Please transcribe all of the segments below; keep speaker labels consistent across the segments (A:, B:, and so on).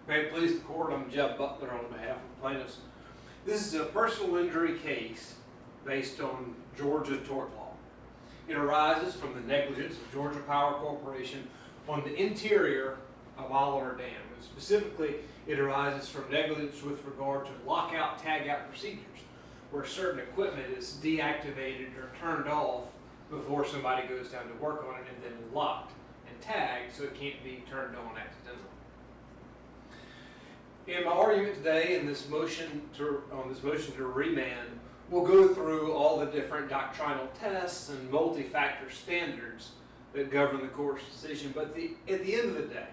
A: May it please the court, I'm Jeb Butler on behalf of the plaintiffs. This is a personal injury case based on Georgia tort law. It arises from the negligence of Georgia Power Corporation on the interior of Oliver Dam. And specifically, it arises from negligence with regard to lockout, tagout procedures, where certain equipment is deactivated or turned off before somebody goes down to work on it and then locked and tagged so it can't be turned on accidentally. In my argument today, in this motion to remand, we'll go through all the different doctrinal tests and multi-factor standards that govern the court's decision. But at the end of the day,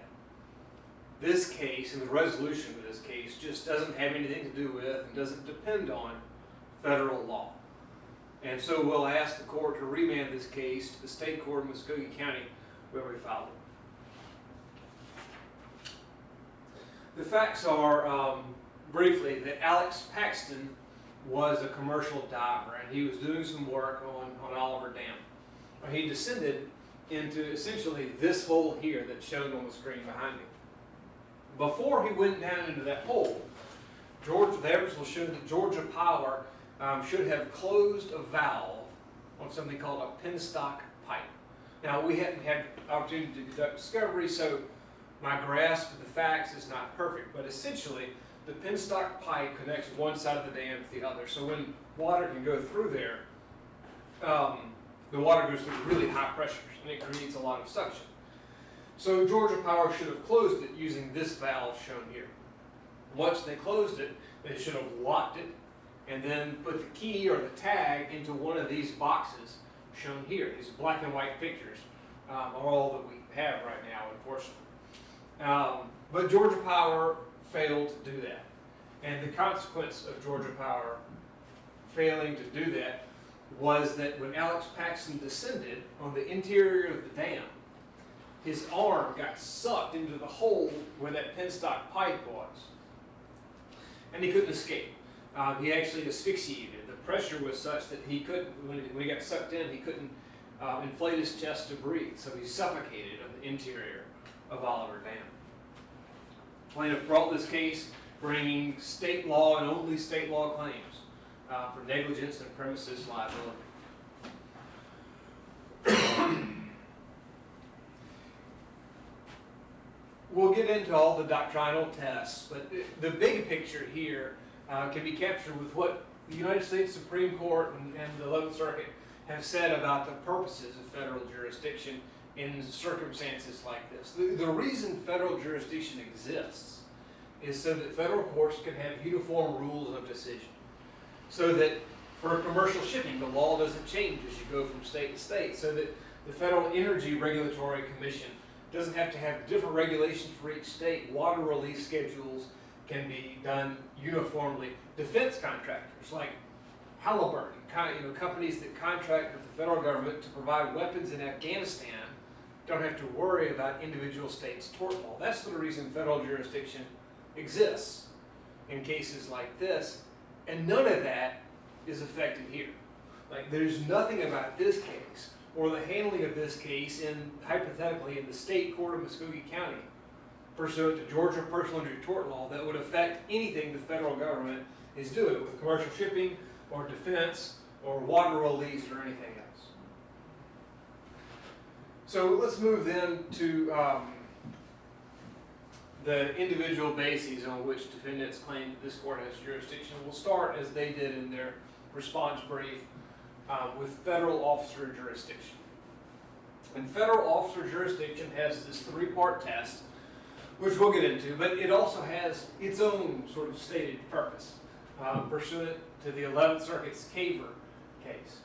A: this case and the resolution of this case just doesn't have anything to do with and doesn't depend on federal law. And so we'll ask the court to remand this case to the state court of Muskogee County where we filed it. The facts are, briefly, that Alex Paxton was a commercial diver and he was doing some work on Oliver Dam. He descended into essentially this hole here that's shown on the screen behind me. Before he went down into that hole, the evidence will show that Georgia Power should have closed a valve on something called a penstock pipe. Now, we hadn't had the opportunity to conduct discovery, so my grasp of the facts is not perfect, but essentially the penstock pipe connects one side of the dam to the other. So when water can go through there, the water goes through really high pressures and it creates a lot of suction. So Georgia Power should have closed it using this valve shown here. Once they closed it, they should have locked it and then put the key or the tag into one of these boxes shown here. These black and white pictures are all that we have right now, unfortunately. But Georgia Power failed to do that. And the consequence of Georgia Power failing to do that was that when Alex Paxton descended on the interior of the dam, his arm got sucked into the hole where that penstock pipe was. And he couldn't escape. He actually asphyxiated. The pressure was such that he couldn't, when he got sucked in, he couldn't inflate his chest to breathe. So he suffocated on the interior of Oliver Dam. Plaintiff brought this case bringing state law and only state law claims for negligence and premises liability. We'll get into all the doctrinal tests, but the big picture here can be captured with what the United States Supreme Court and the 11th Circuit have said about the purposes of federal jurisdiction in circumstances like this. The reason federal jurisdiction exists is so that federal courts can have uniform rules of decision. So that for commercial shipping, the law doesn't change as you go from state to state. So that the Federal Energy Regulatory Commission doesn't have to have different regulations for each state. Water release schedules can be done uniformly. Defense contractors like Halliburton, companies that contract with the federal government to provide weapons in Afghanistan, don't have to worry about individual states' tort law. That's the reason federal jurisdiction exists in cases like this, and none of that is affected here. Like, there's nothing about this case or the handling of this case hypothetically in the state court of Muskogee County pursuant to Georgia personal injury tort law that would affect anything the federal government is doing with commercial shipping or defense or water release or anything else. So let's move then to the individual bases on which defendants claim that this court has jurisdiction. We'll start, as they did in their response brief, with federal officer jurisdiction. And federal officer jurisdiction has this three-part test, which we'll get into, but it also has its own sort of stated purpose, pursuant to the 11th Circuit's Caver case.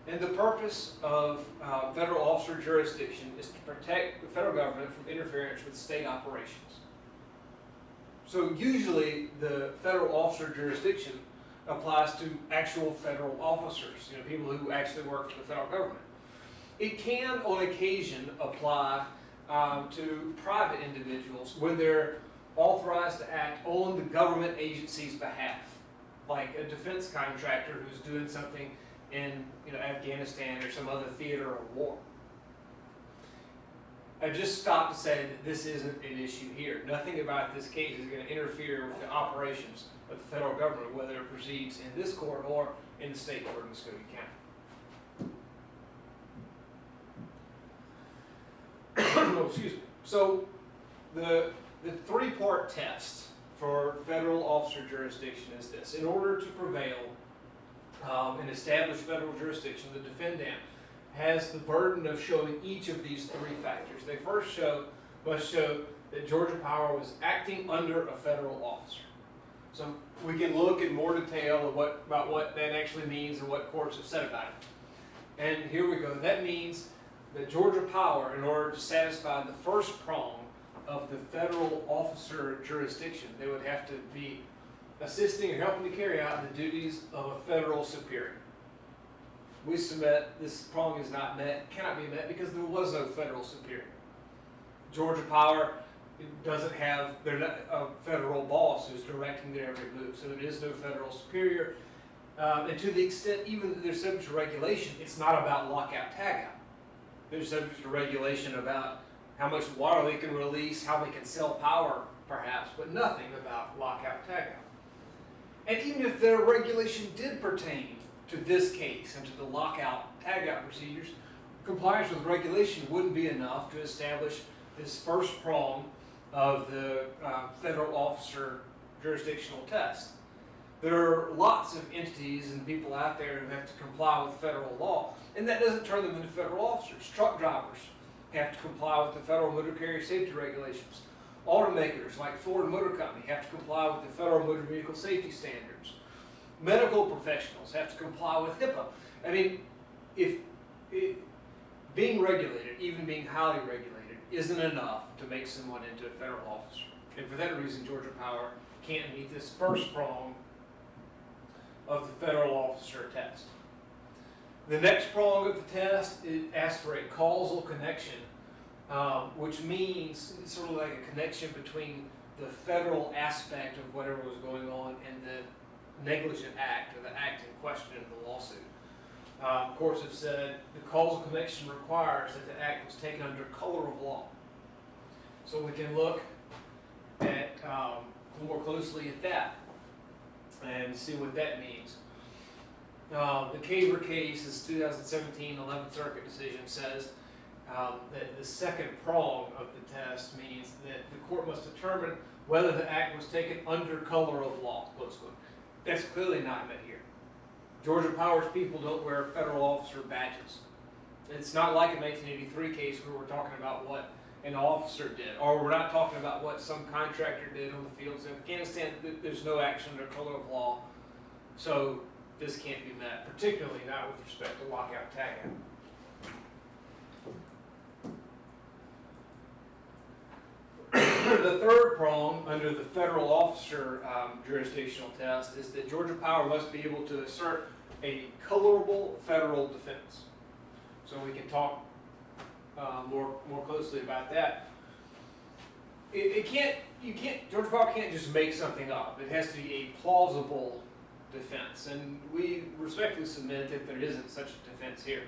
A: And the purpose of federal officer jurisdiction is to protect the federal government from interference with state operations. So usually the federal officer jurisdiction applies to actual federal officers, people who actually work for the federal government. It can, on occasion, apply to private individuals when they're authorized to act on the government agency's behalf, like a defense contractor who's doing something in Afghanistan or some other theater of war. I just stopped to say that this isn't an issue here. Nothing about this case is going to interfere with the operations of the federal government, whether it proceeds in this court or in the state court in Muskogee County. Oh, excuse me. So the three-part test for federal officer jurisdiction is this. In order to prevail and establish federal jurisdiction, the defendant has the burden of showing each of these three factors. They first must show that Georgia Power was acting under a federal officer. So we can look in more detail about what that actually means and what courts have said about it. And here we go. That means that Georgia Power, in order to satisfy the first prong of the federal officer jurisdiction, they would have to be assisting or helping to carry out the duties of a federal superior. We submit this prong is not met, cannot be met, because there was no federal superior. Georgia Power doesn't have a federal boss who's directing their every move, so there is no federal superior. And to the extent even that they're subject to regulation, it's not about lockout tagout. They're subject to regulation about how much water they can release, how they can sell power, perhaps, but nothing about lockout tagout. And even if their regulation did pertain to this case and to the lockout tagout procedures, compliance with regulation wouldn't be enough to establish this first prong of the federal officer jurisdictional test. There are lots of entities and people out there who have to comply with federal law, and that doesn't turn them into federal officers. Truck drivers have to comply with the federal motor carrier safety regulations. Automakers like Ford Motor Company have to comply with the federal motor vehicle safety standards. Medical professionals have to comply with HIPAA. I mean, being regulated, even being highly regulated, isn't enough to make someone into a federal officer. And for that reason, Georgia Power can't meet this first prong of the federal officer test. The next prong of the test, it asks for a causal connection, which means it's sort of like a connection between the federal aspect of whatever was going on and the negligent act, or the act in question in the lawsuit. Courts have said the causal connection requires that the act was taken under color of law. So we can look at more closely at that and see what that means. The Caver case, this 2017 11th Circuit decision, says that the second prong of the test means that the court must determine whether the act was taken under color of law, close quote. That's clearly not met here. Georgia Power's people don't wear federal officer badges. It's not like a 1983 case where we're talking about what an officer did, or we're not talking about what some contractor did on the fields in Afghanistan. There's no action under color of law, so this can't be met, particularly not with respect to lockout tagout. The third prong under the federal officer jurisdictional test is that Georgia Power must be able to assert a colorable federal defense. So we can talk more closely about that. Georgia Power can't just make something up. It has to be a plausible defense, and we respectfully submit that there isn't such a defense here.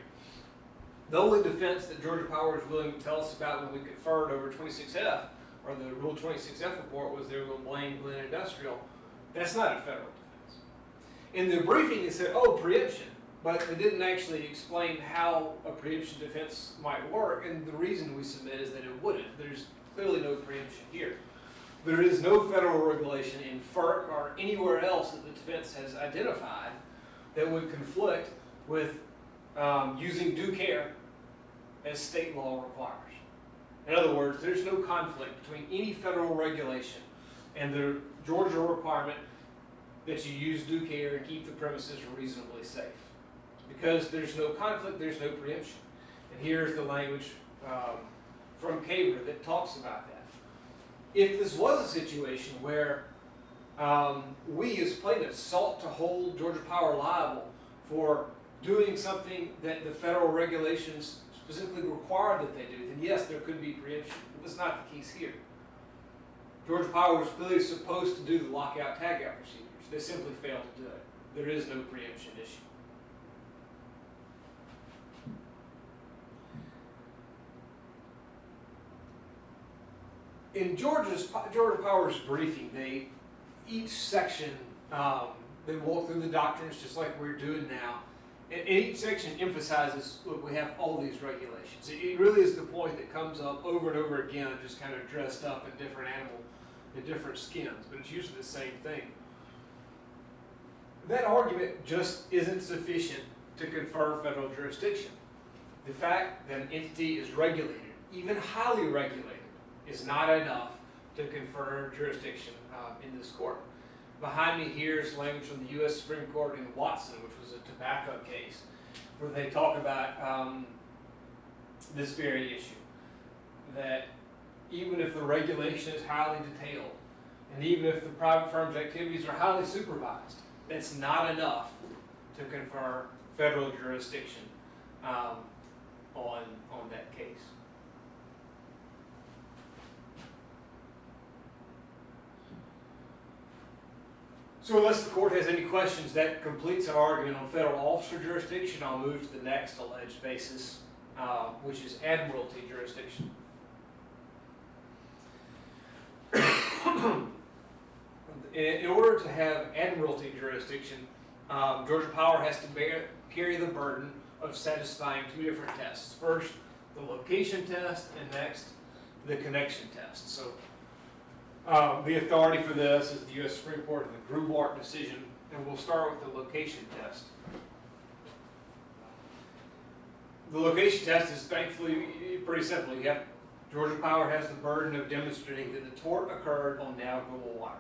A: The only defense that Georgia Power is willing to tell us about when we conferred over 26F, or the Rule 26F report, was they were going to blame Glenn Industrial. That's not a federal defense. In the briefing, they said, oh, preemption, but they didn't actually explain how a preemption defense might work, and the reason we submit is that it wouldn't. There's clearly no preemption here. There is no federal regulation in FERC or anywhere else that the defense has identified that would conflict with using due care as state law requires. In other words, there's no conflict between any federal regulation and the Georgia requirement that you use due care and keep the premises reasonably safe. Because there's no conflict, there's no preemption. And here's the language from Caver that talks about that. If this was a situation where we as plaintiffs sought to hold Georgia Power liable for doing something that the federal regulations specifically required that they do, then yes, there could be preemption. But that's not the case here. Georgia Power was clearly supposed to do the lockout tagout procedures. They simply failed to do it. There is no preemption issue. in Georgia Power's briefing, each section, they walk through the doctrines just like we're doing now. And each section emphasizes, look, we have all these regulations. It really is the point that comes up over and over again, just kind of dressed up in different in different skins, but it's usually the same thing. That argument just isn't sufficient to confer federal jurisdiction. The fact that an entity is regulated, even highly regulated, is not enough to confer jurisdiction in this court. Behind me here is language from the U.S. Supreme Court in Watson, which was a tobacco case, where they talk about this very issue, that even if the regulation is highly detailed, and even if the private firm's activities are highly supervised, that's not enough to confer federal jurisdiction on that case. So unless the court has any questions, that completes our argument on federal officer jurisdiction. I'll move to the next alleged basis, which is admiralty jurisdiction. In order to have admiralty jurisdiction, Georgia Power has to carry the burden of satisfying two different tests. First, the location test, and next, the connection test. So the authority for this is the U.S. Supreme Court in the Grubart decision, and we'll start with the location test. The location test is thankfully pretty simple. Georgia Power has the burden of demonstrating that the tort occurred on navigable water.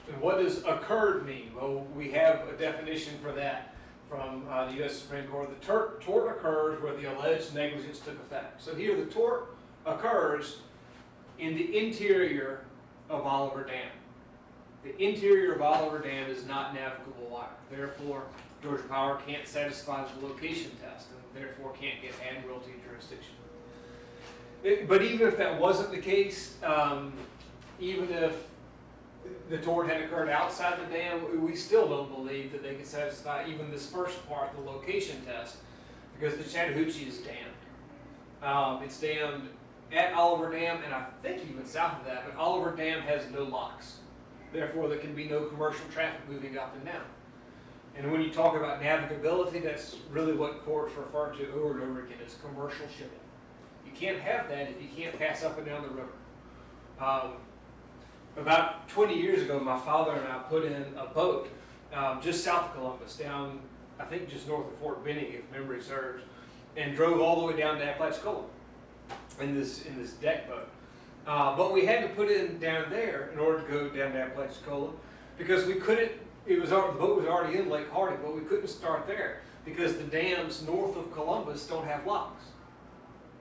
A: And what does occurred mean? Well, we have a definition for that from the U.S. Supreme Court. The tort occurs where the alleged negligence took effect. So here the tort occurs in the interior of Oliver Dam. The interior of Oliver Dam is not navigable water. Therefore, Georgia Power can't satisfy the location test and therefore can't get admiralty jurisdiction. But even if that wasn't the case, even if the tort had occurred outside the dam, we still don't believe that they could satisfy even this first part, the location test, because the Chattahoochee is dammed. It's dammed at Oliver Dam, and I think even south of that, but Oliver Dam has no locks. Therefore, there can be no commercial traffic moving up and down. And when you talk about navigability, that's really what courts refer to over and over again as commercial shipping. You can't have that if you can't pass up and down the river. About 20 years ago, my father and I put in a boat just south of Columbus, down, I think just north of Fort Benning, if memory serves, and drove all the way down to Apalachicola in this deck boat. But we had to put in down there in order to go down to Apalachicola because we couldn't, the boat was already in Lake Hardy, but we couldn't start there because the dams north of Columbus don't have locks.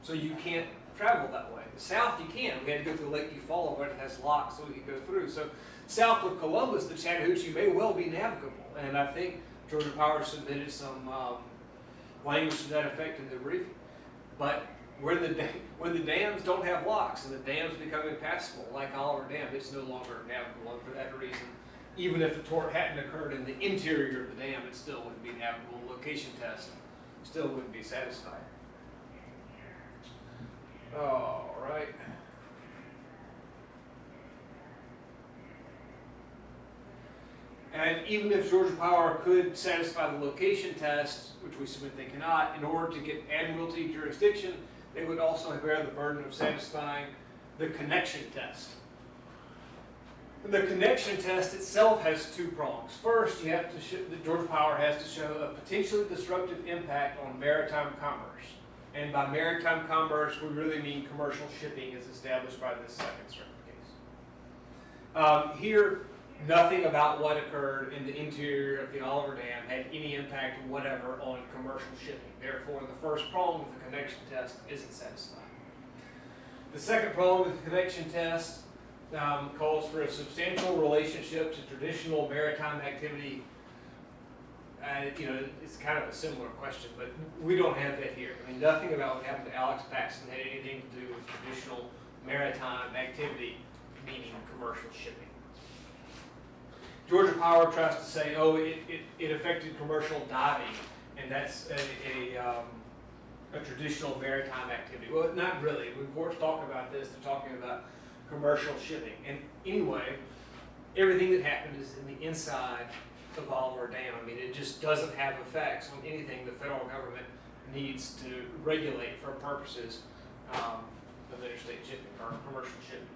A: So you can't travel that way. The south you can. We had to go through Lake Eufaula where it has locks so we could go through. So south of Columbus, the Chattahoochee may well be navigable. And I think Georgia Power submitted some language to that effect in the briefing. But when the dams don't have locks and the dams become impassable, like Oliver Dam, it's no longer navigable. And for that reason, even if the tort hadn't occurred in the interior of the dam, it still wouldn't be navigable. Location test still wouldn't be satisfied. All right. And even if Georgia Power could satisfy the location test, which we submit they cannot, in order to get admiralty jurisdiction, they would also bear the burden of satisfying the connection test. And the connection test itself has two prongs. First, you have to the Georgia Power has to show a potentially disruptive impact on maritime commerce. And by maritime commerce, we really mean commercial shipping as established by this Second Circuit case. Here, nothing about what occurred in the interior of the Oliver Dam had any impact whatever on commercial shipping. Therefore, the first prong of the connection test isn't satisfied. The second prong of the connection test calls for a substantial relationship to traditional maritime activity. It's kind of a similar question, but we don't have that here. I mean, nothing about what happened to Alex Paxton had anything to do with traditional maritime activity, meaning commercial shipping. Georgia Power tries to say, oh, it affected commercial diving, and that's a traditional maritime activity. Well, not really. When courts talk about this, they're talking about commercial shipping. And anyway, everything that happened is in the inside of Oliver Dam. I mean, it just doesn't have effects on anything the federal government needs to regulate for purposes of interstate shipping or commercial shipping.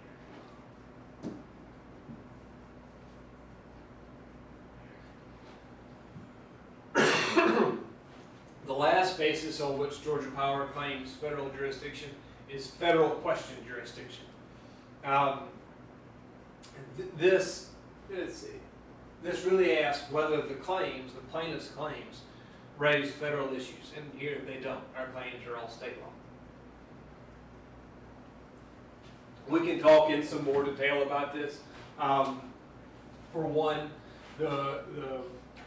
A: The last basis on which Georgia Power claims federal jurisdiction is federal question jurisdiction. This really asks whether the claims, the plaintiff's claims, raise federal issues, and here they don't. Our claims are all state law. We can talk in some more detail about this. For one, the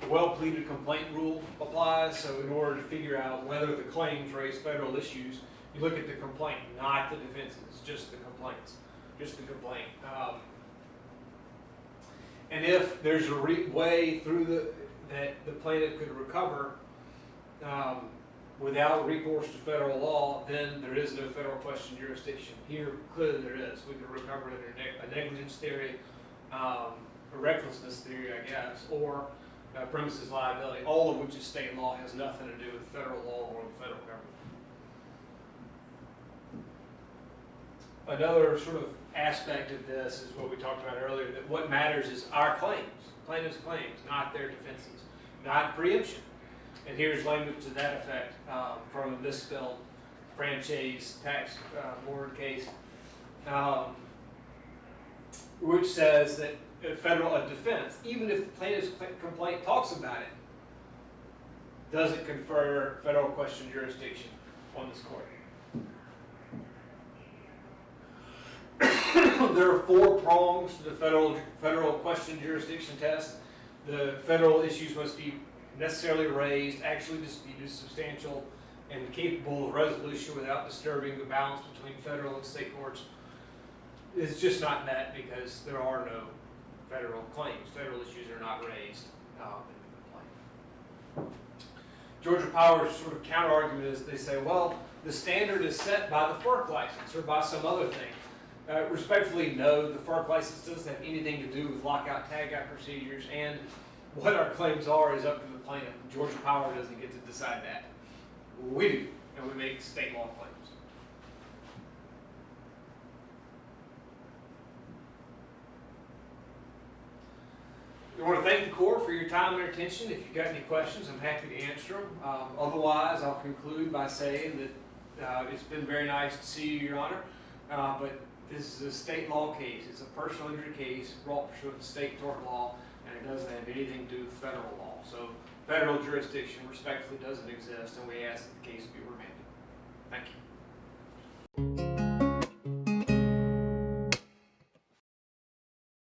A: well-pleaded complaint rule applies, so in order to figure out whether the claims raise federal issues, you look at the complaint, not the defenses, just the complaints, just the complaint. And if there's a way through that the plaintiff could recover without recourse to federal law, then there is no federal question jurisdiction. Here, clearly there is. We could recover under a negligence theory, a recklessness theory, I guess, or premises liability, all of which is state law, has nothing to do with federal law or the federal government. Another sort of aspect of this is what we talked about earlier, that what matters is our claims, plaintiff's claims, not their defenses, not preemption. And here's language to that effect from a misspelled franchise tax board case, which says that a defense, even if the plaintiff's complaint talks about it, doesn't confer federal question jurisdiction on this court. There are 4 prongs to the federal question jurisdiction test. The federal issues must be necessarily raised, actually disputed, substantial, and capable of resolution without disturbing the balance between federal and state courts. It's just not met because there are no federal claims. Federal issues are not raised in the complaint. Georgia Power's sort of counter-argument is they say, well, the standard is set by the FERC license or by some other thing. Respectfully, no, the FERC license doesn't have anything to do with lockout, tagout procedures, and what our claims are is up to the plaintiff. Georgia Power doesn't get to decide that. We do, and we make state law claims. I want to thank the court for your time and attention. If you've got any questions, I'm happy to answer them. Otherwise, I'll conclude by saying that it's been very nice to see you, Your Honor, but this is a state law case. It's a personal injury case brought pursuant to state tort law, and it doesn't have anything to do with federal law. So federal jurisdiction respectfully doesn't exist, and we ask that the case be remanded. Thank you.